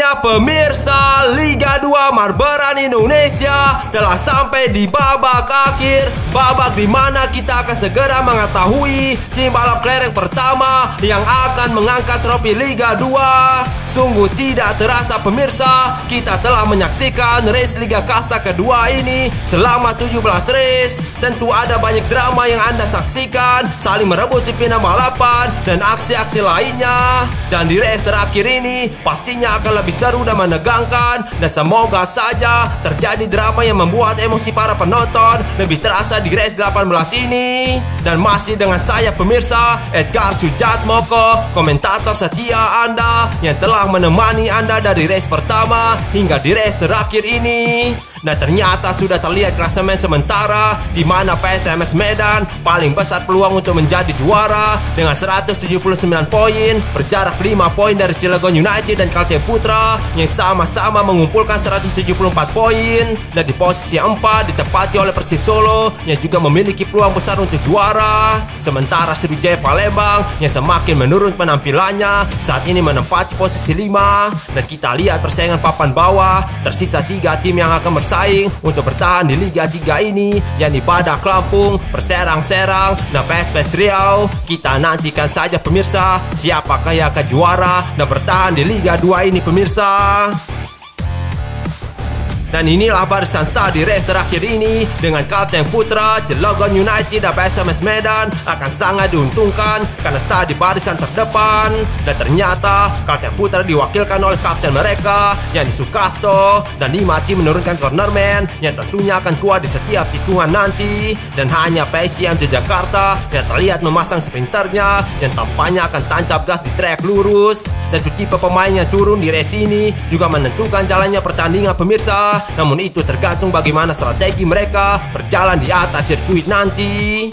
Akhirnya pemirsa, Liga 2 Marberan Indonesia telah sampai di babak akhir. Babak di mana kita akan segera mengetahui tim balap kelereng pertama yang akan mengangkat trofi Liga 2. Sungguh tidak terasa pemirsa, kita telah menyaksikan race Liga Kasta kedua ini selama 17 race. Tentu ada banyak drama yang Anda saksikan, saling merebut pimpinan balapan dan aksi-aksi lainnya. Dan di race terakhir ini pastinya akan lebih seru dan menegangkan, dan semoga saja terjadi drama yang membuat emosi para penonton lebih terasa di race 18 ini. Dan masih dengan saya pemirsa, Edgar Sujatmoko, komentator setia Anda yang telah menemani Anda dari race pertama hingga di race terakhir ini. Nah, ternyata sudah terlihat klasemen sementara di mana PSMS Medan paling besar peluang untuk menjadi juara dengan 179 poin, berjarak 5 poin dari Cilegon United dan Kalteng Putra yang sama-sama mengumpulkan 174 poin. Dan di posisi yang 4 ditempati oleh Persis Solo yang juga memiliki peluang besar untuk juara. Sementara Sriwijaya Palembang yang semakin menurun penampilannya saat ini menempati posisi 5. Dan kita lihat persaingan papan bawah, tersisa 3 tim yang akan bersaing untuk bertahan di Liga 3 ini, yakni Badak Lampung, Perserang-Serang, dan PSPS Riau. Kita nantikan saja pemirsa siapakah yang akan juara dan bertahan di Liga 2 ini pemirsa. Dan inilah barisan start di race terakhir ini dengan Kalteng Putra, Cilegon United, dan PSMS Medan akan sangat diuntungkan karena start di barisan terdepan. Dan ternyata Kalteng Putra diwakilkan oleh kapten mereka yakni Sukasto, dan 5 tim menurunkan cornerman yang tentunya akan kuat di setiap tikungan nanti. Dan hanya PSIM Jakarta yang terlihat memasang sprinternya yang tampaknya akan tancap gas di trek lurus. Dan tipe pemain yang turun di race ini juga menentukan jalannya pertandingan pemirsa. Namun itu tergantung bagaimana strategi mereka berjalan di atas sirkuit nanti.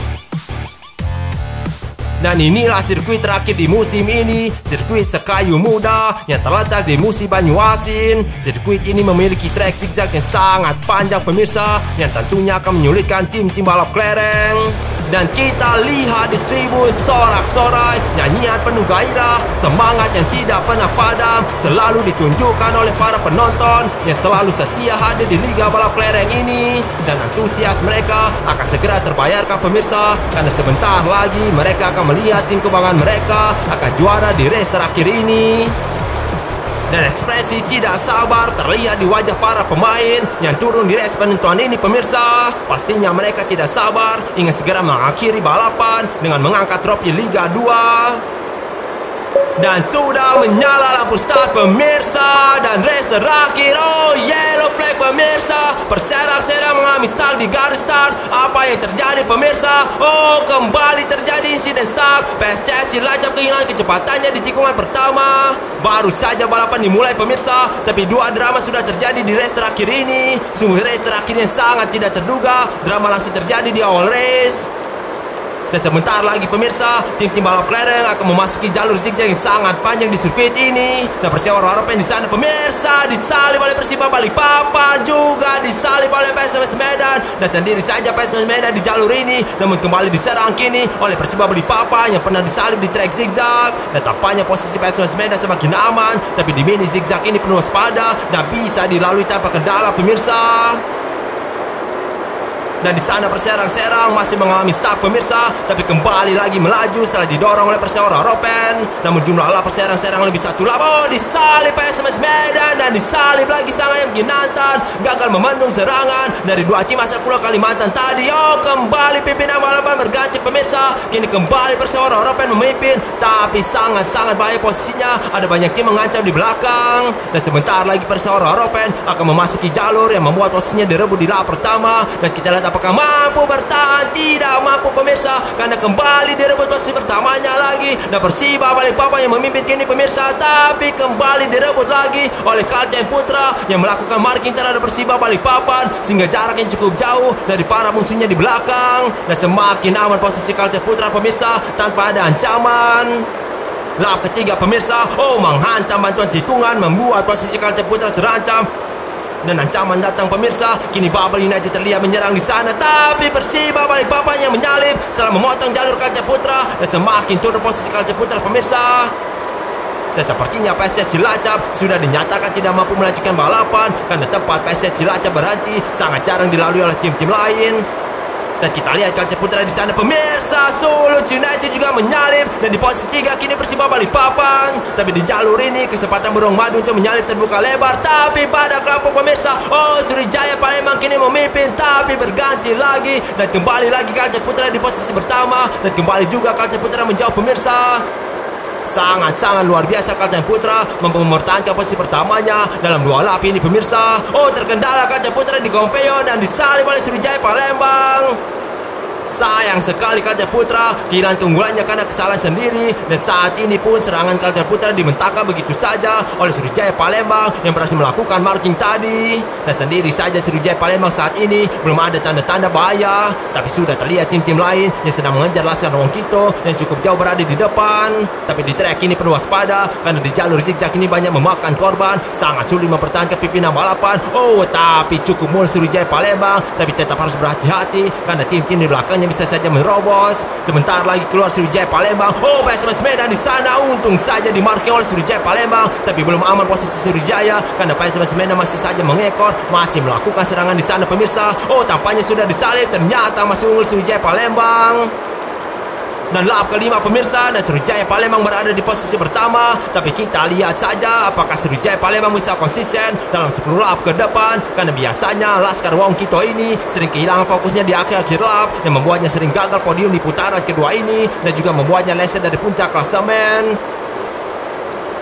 Dan inilah sirkuit terakhir di musim ini, sirkuit Sekayu Muda yang terletak di Musi Banyuasin. Sirkuit ini memiliki trek zigzag yang sangat panjang pemirsa, yang tentunya akan menyulitkan tim-tim balap kelereng. Dan kita lihat di tribun sorak-sorai, nyanyian penuh gairah, semangat yang tidak pernah padam selalu ditunjukkan oleh para penonton yang selalu setia hadir di Liga Balap Kelereng ini. Dan antusias mereka akan segera terbayarkan pemirsa, karena sebentar lagi mereka akan melihat tim kebanggaan mereka akan juara di race terakhir ini. Dan ekspresi tidak sabar terlihat di wajah para pemain yang turun di race penentuan ini pemirsa. Pastinya mereka tidak sabar ingin segera mengakhiri balapan dengan mengangkat trofi Liga 2. Dan sudah menyala lampu start pemirsa, dan race terakhir, oh yellow flag pemirsa. Perserang-serang mengalami stuck di garis start. Apa yang terjadi pemirsa? Oh, kembali terjadi insiden stuck. PSCS Cilacap kehilangan kecepatannya di tikungan pertama. Baru saja balapan dimulai pemirsa, tapi 2 drama sudah terjadi di race terakhir ini. Sungguh race terakhir yang sangat tidak terduga. Drama langsung terjadi di awal race. Dan sebentar lagi pemirsa, tim-tim balap kelereng akan memasuki jalur zigzag yang sangat panjang di sirkuit ini. Dan Persewa Harapan di sana pemirsa disalib oleh Persiba Balikpapan, juga disalib oleh PSMS Medan. Dan sendiri saja PSMS Medan di jalur ini, namun kembali diserang kini oleh Persiba Balikpapan yang pernah disalib di trek zigzag. Dan tampaknya posisi PSMS Medan semakin aman, tapi di mini zigzag ini penuh waspada dan bisa dilalui tanpa kendala pemirsa. Dan di sana Perserang-Serang masih mengalami stuck pemirsa, tapi kembali lagi melaju setelah didorong oleh Persewa Harapan. Namun jumlah lah Perserang-Serang lebih satu lap. Oh, disalib PSMS Medan dan disalib lagi sang ayam Ginantan, gagal membendung serangan dari 2 tim asal Pulau Kalimantan tadi. Oh, kembali pimpinan balapan berganti pemirsa. Kini kembali Persewa Harapan memimpin, tapi sangat-sangat bahaya posisinya. Ada banyak tim mengancam di belakang. Dan sebentar lagi Persewa Harapan akan memasuki jalur yang membuat posisinya direbut di lap pertama. Dan kita lihat apakah mampu bertahan. Tidak mampu pemirsa, karena kembali direbut posisi pertamanya lagi. Dan Persiba Balikpapan yang memimpin kini pemirsa, tapi kembali direbut lagi oleh Kalteng Putra yang melakukan marking terhadap Persiba Balikpapan, sehingga jarak yang cukup jauh dari para musuhnya di belakang. Dan semakin aman posisi Kalteng Putra pemirsa tanpa ada ancaman. Lap ketiga pemirsa, oh menghantam bantuan tikungan membuat posisi Kalteng Putra terancam. Dan ancaman datang pemirsa, kini Bubble United terlihat menyerang di sana, tapi Persiba Balikpapan yang menyalip setelah memotong jalur Kalteng Putra dan semakin turun posisi Kalteng Putra pemirsa. Dan sepertinya PSS Cilacap sudah dinyatakan tidak mampu melanjutkan balapan karena tempat PSS Cilacap berhenti sangat jarang dilalui oleh tim-tim lain. Dan kita lihat kaca putra di sana pemirsa, Solo United juga menyalip dan di posisi 3 kini Persiba Balikpapan. Tapi di jalur ini kesempatan Beruang Madu untuk menyalip terbuka lebar, tapi pada kelompok pemirsa, Sriwijaya Palembang kini memimpin tapi berganti lagi dan kembali lagi kaca putra di posisi pertama dan kembali juga kaca putra menjauh pemirsa. Sangat-sangat luar biasa Kalteng Putra mampu mempertahankan posisi pertamanya dalam dua lap ini pemirsa. Terkendala Kalteng Putra di Konveo dan disalip oleh Sriwijaya Palembang. Sayang sekali Kalteng Putra kehilangan keunggulannya karena kesalahan sendiri. Dan saat ini pun serangan Kalteng Putra dibentangkan begitu saja oleh Sriwijaya Palembang yang berhasil melakukan marking tadi. Dan sendiri saja Sriwijaya Palembang saat ini belum ada tanda-tanda bahaya, tapi sudah terlihat tim-tim lain yang sedang mengejar Laskar Wongkito yang cukup jauh berada di depan. Tapi di trek ini perlu waspada karena di jalur zigzag ini banyak memakan korban, sangat sulit mempertahankan pimpinan balapan. Tapi cukup mul Sriwijaya Palembang, tapi tetap harus berhati-hati karena tim-tim di belakang bisa saja menerobos. Sebentar lagi keluar Sriwijaya Palembang. PSMS Medan di sana untung saja dimarking oleh Sriwijaya Palembang, tapi belum aman posisi Sriwijaya karena PSMS Medan masih saja mengekor, masih melakukan serangan di sana pemirsa. Tampaknya sudah disalip, ternyata masih unggul Sriwijaya Palembang. Dan lap kelima pemirsa, dan Sriwijaya Palembang berada di posisi pertama. Tapi kita lihat saja apakah Sriwijaya Palembang bisa konsisten dalam 10 lap ke depan, karena biasanya Laskar Wongkito ini sering kehilangan fokusnya di akhir-akhir lap yang membuatnya sering gagal podium di putaran kedua ini dan juga membuatnya leset dari puncak klasemen.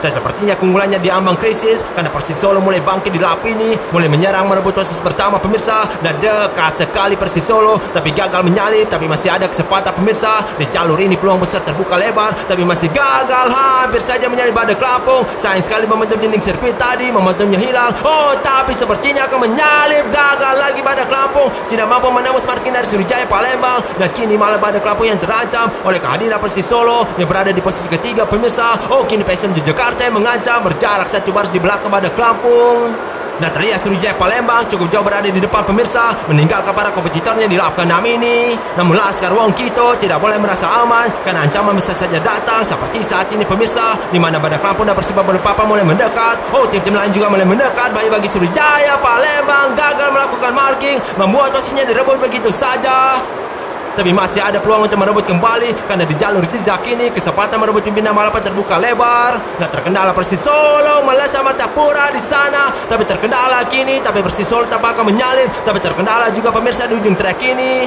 Dan sepertinya keunggulannya diambang krisis karena Persis Solo mulai bangkit di lap ini, mulai menyerang merebut posisi pertama pemirsa. Dan dekat sekali Persis Solo tapi gagal menyalip, tapi masih ada kesempatan pemirsa. Di jalur ini peluang besar terbuka lebar tapi masih gagal, hampir saja menyalip Badak Lampung. Sayang sekali momentum dinding sirkuit tadi, momentumnya hilang. Tapi sepertinya akan menyalip, gagal lagi Badak Lampung, tidak mampu menembus marking dari Sriwijaya Palembang. Dan kini malah Badak Lampung yang terancam oleh kehadiran Persis Solo yang berada di posisi ketiga pemirsa. Kini PSM Jakarta yang mengancam berjarak 1 baris di belakang Badak Lampung. Nah, terlihat Sriwijaya Palembang cukup jauh berada di depan pemirsa, meninggalkan para kompetitornya di lap ke-6 ini. Namun Laskar Wongkito tidak boleh merasa aman karena ancaman bisa saja datang seperti saat ini pemirsa, di mana Badak Lampung dan Persiba Balikpapan mulai mendekat. Tim-tim lain juga mulai mendekat. Bagi Sriwijaya Palembang gagal melakukan marking, membuat posisinya direbut begitu saja. Tapi masih ada peluang untuk merebut kembali karena di jalur zigzag ini kesempatan merebut pimpinan balapan terbuka lebar. Nah, terkendala Persis Solo melesat Martapura di sana, tapi terkendala kini, tapi Persis Solo tak akan menyalip, tapi terkendala juga pemirsa di ujung trek ini.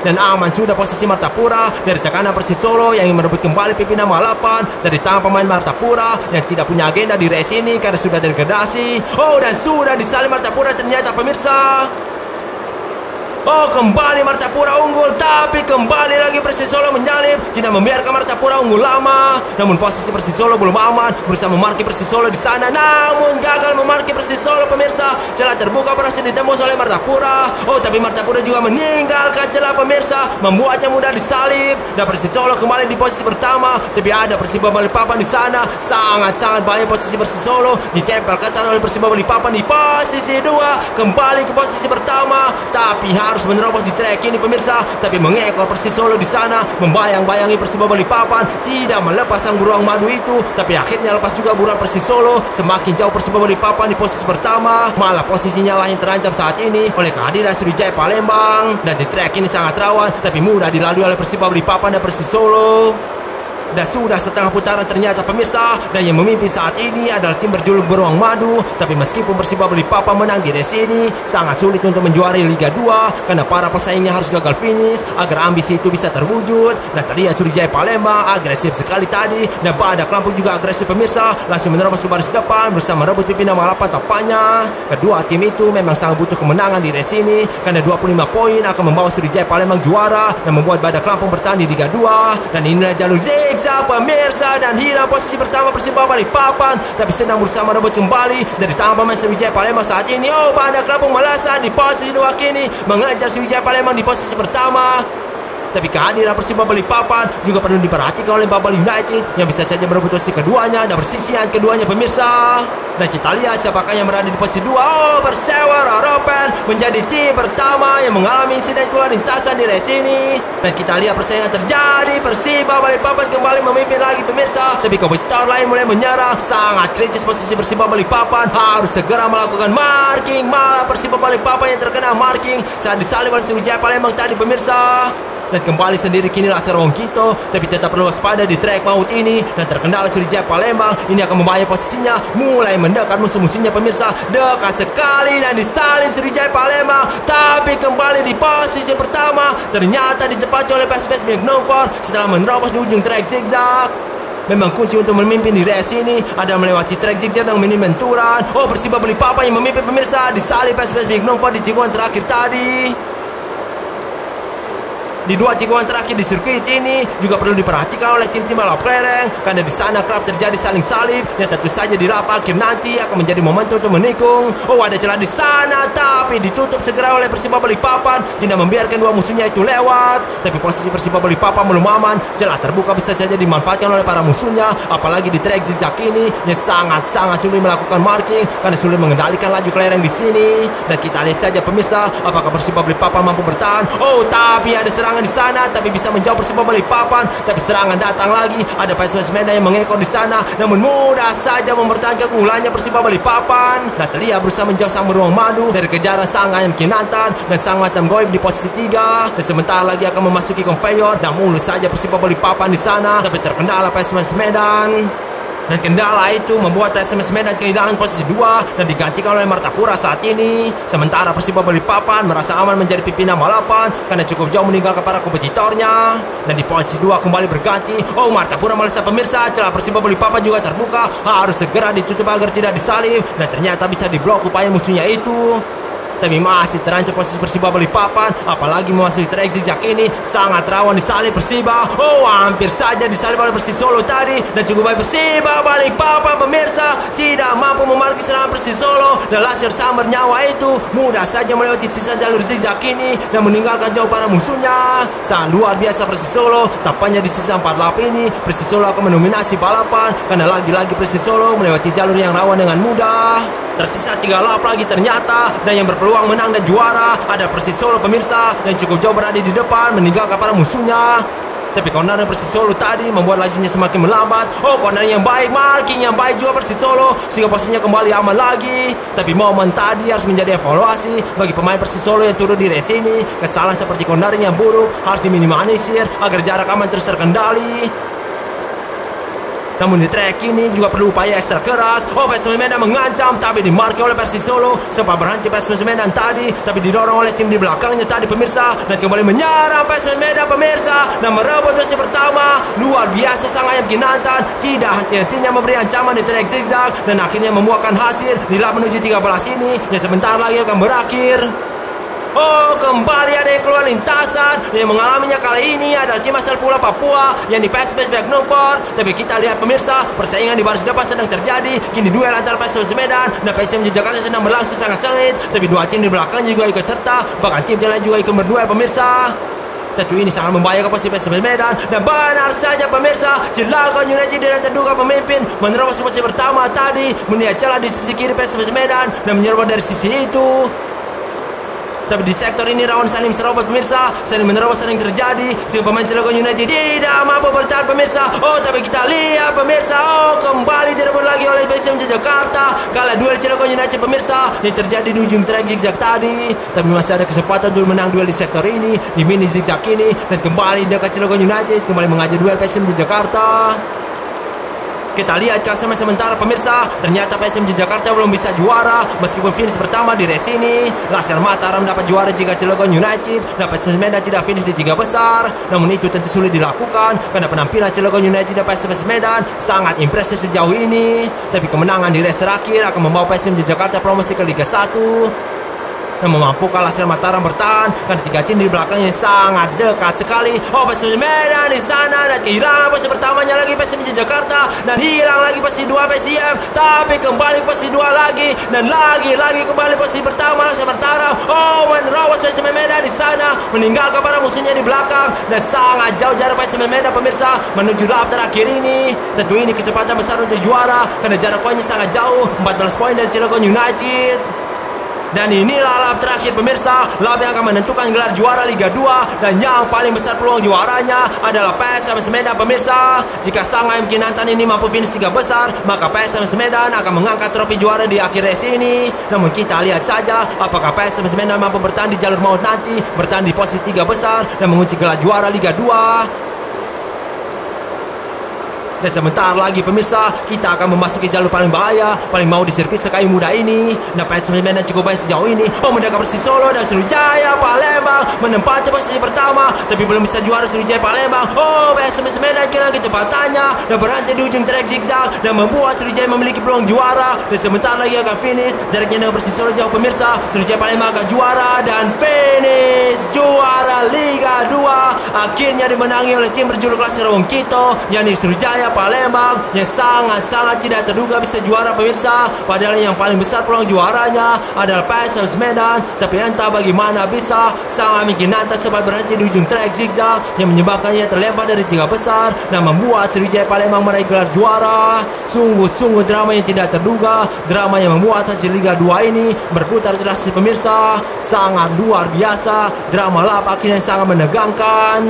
Dan aman sudah posisi Martapura dari tekanan Persis Solo yang ingin merebut kembali pimpinan balapan dari tangan pemain Martapura yang tidak punya agenda di race ini karena sudah degradasi. Dan sudah disalip Martapura ternyata pemirsa. Kembali Martapura unggul, tapi kembali lagi Persis Solo menyalip, tidak membiarkan Martapura unggul lama. Namun posisi Persis Solo belum aman, berusaha memarkir Persis Solo di sana, namun gagal memarkir Persis Solo pemirsa. Celah terbuka berhasil ditembus oleh Martapura. Tapi Martapura juga meninggalkan celah pemirsa, membuatnya mudah disalip. Dan Persis Solo kembali di posisi pertama, tapi ada Persiba Balikpapan di sana. Sangat-sangat bahaya posisi Persis Solo, ditempel ketat oleh Persiba Balikpapan di posisi 2, kembali ke posisi pertama, tapi harus menerobos di trek ini pemirsa, tapi mengekor Persis Solo di sana, membayang-bayangi Persiba Balikpapan, tidak melepas sang Beruang Madu itu, tapi akhirnya lepas juga buruan Persis Solo. Semakin jauh Persiba Balikpapan di posisi pertama, malah posisinya lah yang terancam saat ini oleh kehadiran Sriwijaya Palembang. Dan di trek ini sangat rawan, tapi mudah dilalui oleh Persiba Balikpapan dan Persis Solo. Dan sudah setengah putaran ternyata pemirsa, dan yang memimpin saat ini adalah tim berjuluk Beruang Madu. Tapi meskipun Persiba Balikpapan menang di race ini, sangat sulit untuk menjuarai Liga 2 karena para pesaingnya harus gagal finish agar ambisi itu bisa terwujud. Dan terlihat Sriwijaya Palembang agresif sekali tadi, dan Badak Lampung juga agresif pemirsa, langsung menerobos ke baris depan berusaha merebut pimpinan balapan. Tampaknya kedua tim itu memang sangat butuh kemenangan di race ini karena 25 poin akan membawa Sriwijaya Palembang juara dan membuat Badak Lampung bertahan di Liga 2. Dan inilah jalur pemirsa, dan hilang posisi pertama Persiba Balikpapan, tapi senang berusaha merebut kembali dari tangan pemain Sriwijaya Palembang saat ini. Badak Lampung melesat di posisi 2 kini, mengejar Sriwijaya Palembang di posisi pertama. Tapi kehadiran Persiba Balikpapan juga perlu diperhatikan oleh Babel United yang bisa saja merebut posisi keduanya dan persisian keduanya pemirsa. Dan kita lihat siapakah yang berada di posisi 2. Persewa Roropen menjadi tim pertama yang mengalami insiden keluar lintasan di race ini. Dan kita lihat persaingan terjadi. Persiba Balikpapan kembali memimpin lagi pemirsa, tapi kompetitor lain mulai menyerang. Sangat kritis posisi Persiba Balikpapan, harus segera melakukan marking. Malah Persiba Balikpapan yang terkena marking saat disalib oleh Sriwijaya Palembang tadi pemirsa. Dan kembali sendiri kini Laser Wongkito, tapi tetap perlu waspada di trek maut ini. Dan terkendala Sriwijaya Palembang, ini akan membahayakan posisinya. Mulai mendekat musuh-musuhnya pemirsa, dekat sekali dan disalib Sriwijaya Palembang. Tapi kembali di posisi pertama, ternyata ditepati oleh PSBS Milik Nongfor setelah menerobos di ujung trek zigzag. Memang kunci untuk memimpin di race ini ada melewati trek zigzag dan minim benturan. Oh, Persiba Balikpapan yang memimpin pemirsa, disalib PSBS Milik Nongfor di tikungan terakhir tadi. Di dua tikungan terakhir di sirkuit ini juga perlu diperhatikan oleh tim-tim balap kelereng, karena di sana kerap terjadi saling salib yang tentu saja di lap akhir nanti akan menjadi momentum untuk menikung. Oh, ada celah di sana tapi ditutup segera oleh Persiba Balikpapan, tidak membiarkan dua musuhnya itu lewat. Tapi posisi Persiba Balikpapan belum aman, celah terbuka bisa saja dimanfaatkan oleh para musuhnya, apalagi di trek zigzag ini yang sangat-sangat sulit melakukan marking karena sulit mengendalikan laju kelereng di sini. Dan kita lihat saja pemirsa, apakah Persiba Balikpapan mampu bertahan. Oh, tapi ada serangan di sana, tapi bisa menjauh Persiba Balikpapan. Tapi serangan datang lagi, ada PSMS Medan yang mengekor di sana, namun mudah saja mempertahankan keunggulannya Persiba Balikpapan. Dan terlihat berusaha menjauh sang beruang madu dari kejaran sang ayam Kinantan dan sang macam goib di posisi 3. Dan sebentar lagi akan memasuki konveyor, dan mulus saja Persiba Balikpapan di sana, tapi terkendala PSMS Medan. Dan kendala itu membuat PSMS Medan kehilangan posisi 2 dan digantikan oleh Martapura saat ini. Sementara Persiba Balikpapan merasa aman menjadi pimpinan balapan karena cukup jauh meninggalkan para kompetitornya. Dan di posisi 2 kembali berganti. Oh, Martapura melesat pemirsa, celah Persiba Balikpapan juga terbuka, harus segera ditutup agar tidak disalib. Dan ternyata bisa diblok upaya musuhnya itu. Tapi masih terancam posisi Persiba Balikpapan, apalagi memasuki trek zigzag ini sangat rawan disalib Persiba. Oh, hampir saja disalib oleh Persis Solo tadi. Dan cukup baik Persiba Balikpapan pemirsa tidak mampu memarkir serangan Persis Solo, dan laser sambar nyawa itu mudah saja melewati sisa jalur zigzag ini dan meninggalkan jauh para musuhnya. Sangat luar biasa Persis Solo, tampaknya di sisa 4 lap ini Persis Solo akan mendominasi balapan karena lagi-lagi Persis Solo melewati jalur yang rawan dengan mudah. Tersisa 3 lap lagi ternyata, dan yang berpeluang menang dan juara ada Persis Solo pemirsa yang cukup jauh berada di depan meninggalkan para musuhnya. Tapi corner Persis Solo tadi membuat lajunya semakin melambat. Oh, corner yang baik, marking yang baik juga Persis Solo sehingga posisinya kembali aman lagi. Tapi momen tadi harus menjadi evaluasi bagi pemain Persis Solo yang turun di race ini. Kesalahan seperti cornering yang buruk harus diminimalisir agar jarak aman terus terkendali. Namun di trek ini juga perlu upaya ekstra keras. Oh, PSMS Medan mengancam, tapi dimarkir oleh Persis Solo. Sempat berhenti PSMS Medan tadi, tapi didorong oleh tim di belakangnya tadi pemirsa. Dan kembali menyerang PSMS Medan pemirsa, dan merebut posisi pertama. Luar biasa sang ayam Kinantan, tidak henti-hentinya memberi ancaman di trek zigzag, dan akhirnya membuahkan hasil di lap menuju 13 ini yang sebentar lagi akan berakhir. Oh, kembali ada yang keluar lintasan. Yang mengalaminya kali ini adalah tim asal Pulau Papua yang di PSBS Milik Nongfor. Tapi kita lihat pemirsa, persaingan di baris depan sedang terjadi. Kini duel antara PSMS Medan dan PSM Jakarta sedang berlangsung sangat sengit. Tapi dua tim di belakangnya juga ikut serta, bahkan tim lain juga ikut berduel pemirsa. Tentu ini sangat membahayakan posisi PSMS Medan. Dan benar saja pemirsa, Cilegon United dan terduga pemimpin menerobos posisi pertama tadi, melihat celah di sisi kiri PSMS Medan dan menyerobot dari sisi itu. Tapi di sektor ini rawan saling serobot pemirsa, saling menerobos sering terjadi sehingga pemain Cilegon United tidak mampu bertahan pemirsa. Oh, tapi kita lihat pemirsa, oh kembali direbut lagi oleh PSM Jakarta. Kalah duel Cilegon United pemirsa yang terjadi di ujung trek zigzag tadi. Tapi masih ada kesempatan untuk menang duel di sektor ini, di mini zigzag ini. Dan kembali dekat Cilegon United kembali mengajar duel PSM Jakarta. Kita lihat klasemen sementara pemirsa, ternyata PSM Jakarta belum bisa juara meskipun finish pertama di race ini. Laser Mataram dapat juara jika Cilegon United dan PSM Medan tidak finish di 3 besar. Namun itu tentu sulit dilakukan karena penampilan Cilegon United dan PSM Medan sangat impresif sejauh ini. Tapi kemenangan di race terakhir akan membawa PSM Jakarta promosi ke Liga 1. Dan memampukan Laser Mataram bertahan karena 3 tim di belakangnya sangat dekat sekali. Oh, PSM Medan di sana dan kehilangan posisi pertamanya lagi PSM Jakarta, dan hilang lagi posisi 2 PSM, tapi kembali ke posisi 2 lagi, dan lagi kembali posisi pertama Laser Mataram. Oh, menerobos PSM Medan di sana meninggalkan para musuhnya di belakang, dan sangat jauh jarak PSM Medan pemirsa menuju lap terakhir ini. Tentu ini kesempatan besar untuk juara karena jarak poinnya sangat jauh, 14 poin dari Cilegon United. Dan inilah lap terakhir pemirsa, lap yang akan menentukan gelar juara Liga 2. Dan yang paling besar peluang juaranya adalah PSMS Medan pemirsa. Jika sang AMK Nantan ini mampu finish 3 besar, maka PSMS Medan akan mengangkat trofi juara di akhir race ini. Namun kita lihat saja apakah PSMS Medan mampu bertahan di jalur maut nanti, bertahan di posisi 3 besar dan mengunci gelar juara Liga 2. Dan sebentar lagi pemirsa, kita akan memasuki jalur paling bahaya, paling mau di sirkuit Sekayu Muda ini. Nah, PSMS Medan cukup baik sejauh ini. Mendekat Persis Solo dan Sriwijaya Palembang menempati posisi pertama, tapi belum bisa juara Sriwijaya Palembang. PSMS Medan kehilangan kecepatannya dan berhenti di ujung trek zigzag dan membuat Sriwijaya memiliki peluang juara. Dan sebentar lagi akan finish, jaraknya dengan Persis Solo jauh pemirsa. Sriwijaya Palembang akan juara dan finish juara Liga 2 akhirnya dimenangi oleh tim berjuluk Laser Wong Kito, yakni Sriwijaya Palembang, yang sangat-sangat tidak terduga bisa juara pemirsa. Padahal yang paling besar peluang juaranya adalah PSMS Medan, tapi entah bagaimana bisa sang AMK Nantan sempat berhenti di ujung trek zigzag yang menyebabkannya terlempar dari 3 besar dan membuat Sriwijaya Palembang meraih gelar juara. Sungguh-sungguh drama yang tidak terduga, drama yang membuat hasil Liga 2 ini berputar drastis pemirsa. Sangat luar biasa, drama lap akhirnya sangat menegangkan.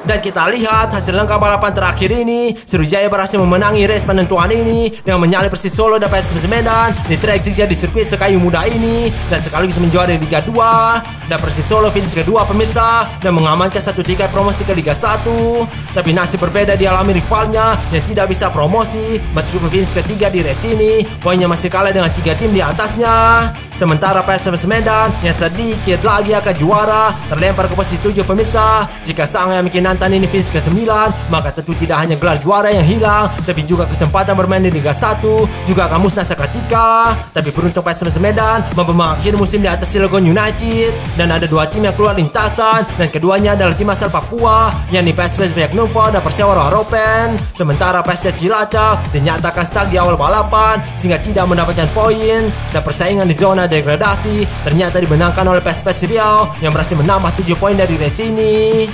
Dan kita lihat hasil lengkap balapan terakhir ini, Sriwijaya berhasil memenangi race penentuan ini dengan menyalip Persis Solo dan PSMS Medan di trek zigzag di sirkuit Sekayu Muda ini, dan sekaligus menjuarai Liga 2. Dan Persis Solo finish kedua pemirsa dan mengamankan 1 tiket promosi ke Liga 1. Tapi nasib berbeda dialami rivalnya yang tidak bisa promosi. Meskipun finish ketiga di race ini, poinnya masih kalah dengan 3 tim di atasnya. Sementara PSMS Medan yang sedikit lagi akan juara terlempar ke posisi 7 pemirsa. Jika sang AMK Nantan ini finish ke-9, maka tentu tidak hanya gelar juara yang hilang, tapi juga kesempatan bermain di Liga 1 juga akan musnah seketika. Tapi beruntung PSMS Medan mampu mengakhiri musim di atas Cilegon United. Dan ada 2 tim yang keluar lintasan, dan keduanya adalah tim asal Papua, yakni PSMS Biak Numfor dan Persewa Ropen. Sementara PSS Cilacap dinyatakan stuck di awal balapan sehingga tidak mendapatkan poin, dan persaingan di zona degradasi ternyata dimenangkan oleh PSPS Riau yang berhasil menambah 7 poin dari race ini.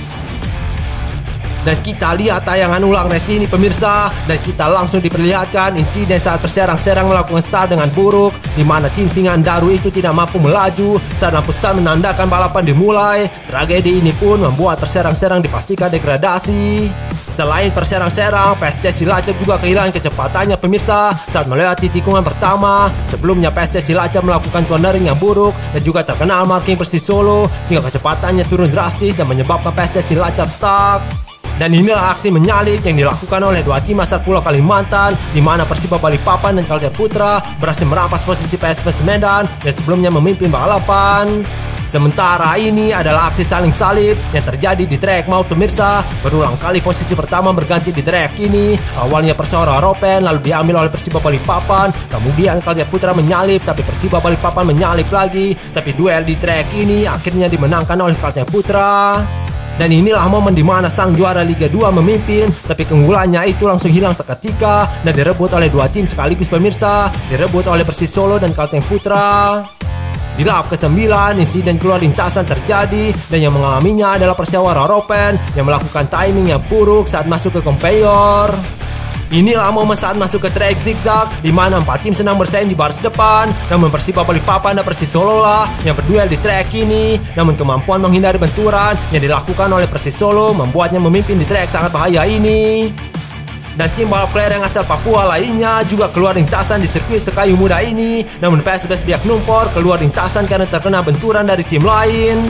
Dan kita lihat tayangan ulang race ini pemirsa, dan kita langsung diperlihatkan insiden saat terserang-serang melakukan start dengan buruk, di mana tim Singandaru itu tidak mampu melaju saat lampu start menandakan balapan dimulai. Tragedi ini pun membuat terserang-serang dipastikan degradasi. Selain terserang-serang, PSC Cilacap juga kehilangan kecepatannya pemirsa saat melewati tikungan pertama. Sebelumnya PSC Cilacap melakukan cornering yang buruk dan juga terkenal marking Persis Solo, sehingga kecepatannya turun drastis dan menyebabkan PSC Cilacap stuck. Dan inilah aksi menyalip yang dilakukan oleh 2 tim asal Pulau Kalimantan, di mana Persiba Balikpapan dan Kalteng Putra berhasil merampas posisi PSMS Medan yang sebelumnya memimpin balapan. Sementara ini adalah aksi saling salib yang terjadi di trek maut pemirsa. Berulang kali posisi pertama berganti di trek ini. Awalnya Persewa Ropen lalu diambil oleh Persiba Balikpapan, kemudian Kalteng Putra menyalip, tapi Persiba Balikpapan menyalip lagi. Tapi duel di trek ini akhirnya dimenangkan oleh Kalteng Putra. Dan inilah momen di mana sang juara Liga 2 memimpin, tapi keunggulannya itu langsung hilang seketika dan direbut oleh 2 tim sekaligus pemirsa, direbut oleh Persis Solo dan Kalteng Putra. Di lap ke-9, insiden keluar lintasan terjadi dan yang mengalaminya adalah Persewa Ropen yang melakukan timing yang buruk saat masuk ke konveyor. Inilah momen saat masuk ke trek zigzag, di mana 4 tim sedang bersaing di baris depan. Namun Persiba Balikpapan dan Persis Solo lah yang berduel di trek ini. Namun kemampuan menghindari benturan yang dilakukan oleh Persis Solo membuatnya memimpin di trek sangat bahaya ini. Dan tim balap kelereng asal Papua lainnya juga keluar lintasan di sirkuit Sekayu Muda ini. Namun PSBS Biak Numfor keluar lintasan karena terkena benturan dari tim lain.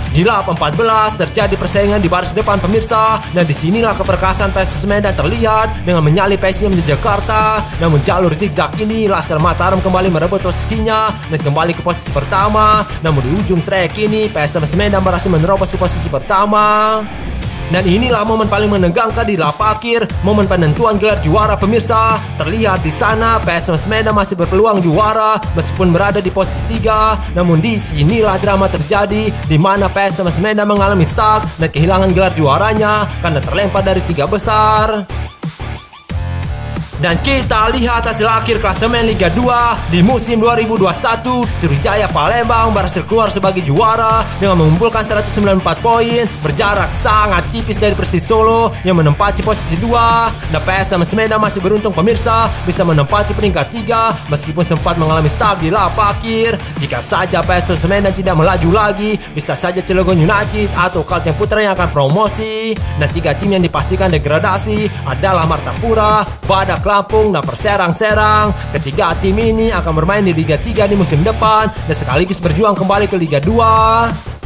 Di lap 14 terjadi persaingan di baris depan pemirsa, dan disinilah keperkasaan PSMS Medan terlihat dengan menyalip PSM Jakarta. Namun jalur zigzag ini Laskar Mataram kembali merebut posisinya dan kembali ke posisi pertama. Namun di ujung trek ini PSMS Medan berhasil menerobos ke posisi pertama. Dan inilah momen paling menegangkan di lap akhir, momen penentuan gelar juara pemirsa. Terlihat di sana PSMS Medan masih berpeluang juara meskipun berada di posisi 3. Namun di sinilah drama terjadi, di mana PSMS Medan mengalami stuck dan kehilangan gelar juaranya karena terlempar dari 3 besar. Dan kita lihat hasil akhir klasemen Liga 2 di musim 2021. Sriwijaya Palembang berhasil keluar sebagai juara dengan mengumpulkan 194 poin, berjarak sangat tipis dari Persis Solo yang menempati posisi 2. Dan PSM Medan masih beruntung pemirsa bisa menempati peringkat 3 meskipun sempat mengalami stuck di lap akhir. Jika saja PSM Medan tidak melaju lagi, bisa saja Cilegon United atau Kalteng Putra yang akan promosi. Dan 3 tim yang dipastikan degradasi adalah Martapura, Badak Lampung, dan Perserang-Serang. Ketiga tim ini akan bermain di Liga 3 di musim depan dan sekaligus berjuang kembali ke Liga 2.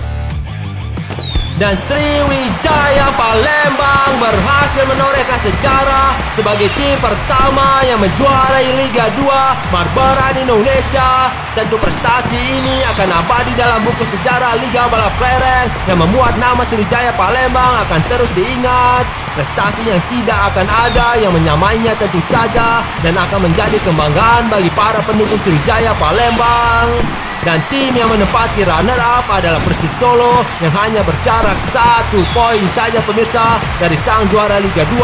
Dan Sriwijaya Palembang berhasil menorehkan sejarah sebagai tim pertama yang menjuarai Liga 2 Marberan Indonesia. Tentu prestasi ini akan abadi dalam buku sejarah Liga Balap Lereng yang membuat nama Sriwijaya Palembang akan terus diingat. Prestasi yang tidak akan ada yang menyamainya tentu saja dan akan menjadi kebanggaan bagi para pendukung Sriwijaya Palembang. Dan tim yang menempati runner-up adalah Persis Solo yang hanya berjarak 1 poin saja pemirsa dari sang juara Liga 2.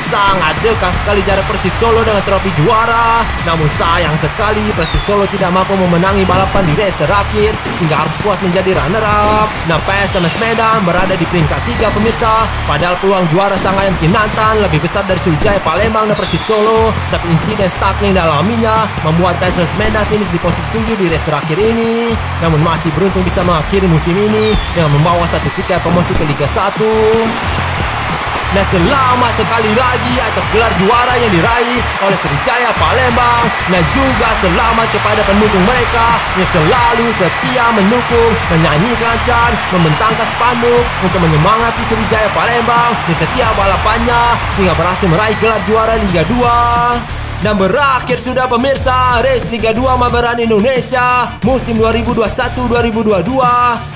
Sangat dekat sekali jarak Persis Solo dengan trofi juara. Namun sayang sekali Persis Solo tidak mampu memenangi balapan di race terakhir sehingga harus puas menjadi runner-up. Nah, PSM Medan berada di peringkat 3 pemirsa. Padahal peluang juara sang ayam kinantan lebih besar dari Sriwijaya Palembang dan Persis Solo. Tapi insiden stuck yang dialaminya membuat PSM Medan finish di posisi 7 di race terakhir ini. Namun masih beruntung bisa mengakhiri musim ini dengan membawa 1 tiket promosi ke Liga 1. Dan selamat sekali lagi atas gelar juara yang diraih oleh Sriwijaya Palembang. Dan juga selamat kepada pendukung mereka yang selalu setia mendukung, menyanyikan chant, membentangkan spanduk untuk menyemangati Sriwijaya Palembang di setiap balapannya sehingga berhasil meraih gelar juara Liga 2. Dan berakhir sudah pemirsa race Liga 2 Marberan Indonesia musim 2021-2022.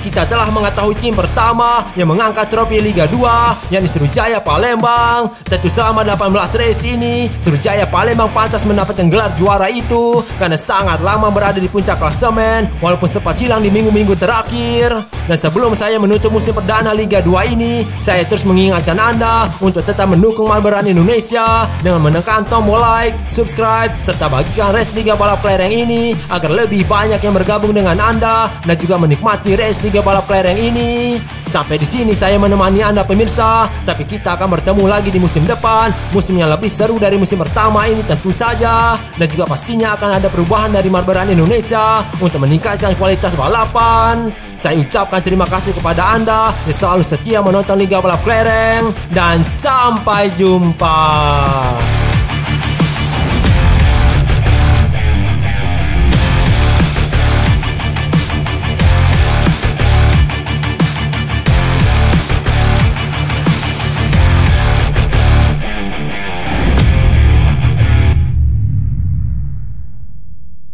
Kita telah mengetahui tim pertama yang mengangkat trofi Liga 2 yakni Sriwijaya Palembang. Tentu selama 18 race ini Sriwijaya Palembang pantas mendapatkan gelar juara itu karena sangat lama berada di puncak klasemen walaupun sempat hilang di minggu-minggu terakhir. Dan sebelum saya menutup musim perdana Liga 2 ini, saya terus mengingatkan Anda untuk tetap mendukung Marberan Indonesia dengan menekan tombol like, subscribe, serta bagikan race Liga Balap Lereng ini agar lebih banyak yang bergabung dengan Anda dan juga menikmati race Liga Balap Lereng ini. Sampai di sini saya menemani Anda pemirsa, tapi kita akan bertemu lagi di musim depan, musim yang lebih seru dari musim pertama ini tentu saja. Dan juga pastinya akan ada perubahan dari Marberan Indonesia untuk meningkatkan kualitas balapan. Saya ucapkan terima kasih kepada Anda yang selalu setia menonton Liga Balap Lereng dan sampai jumpa.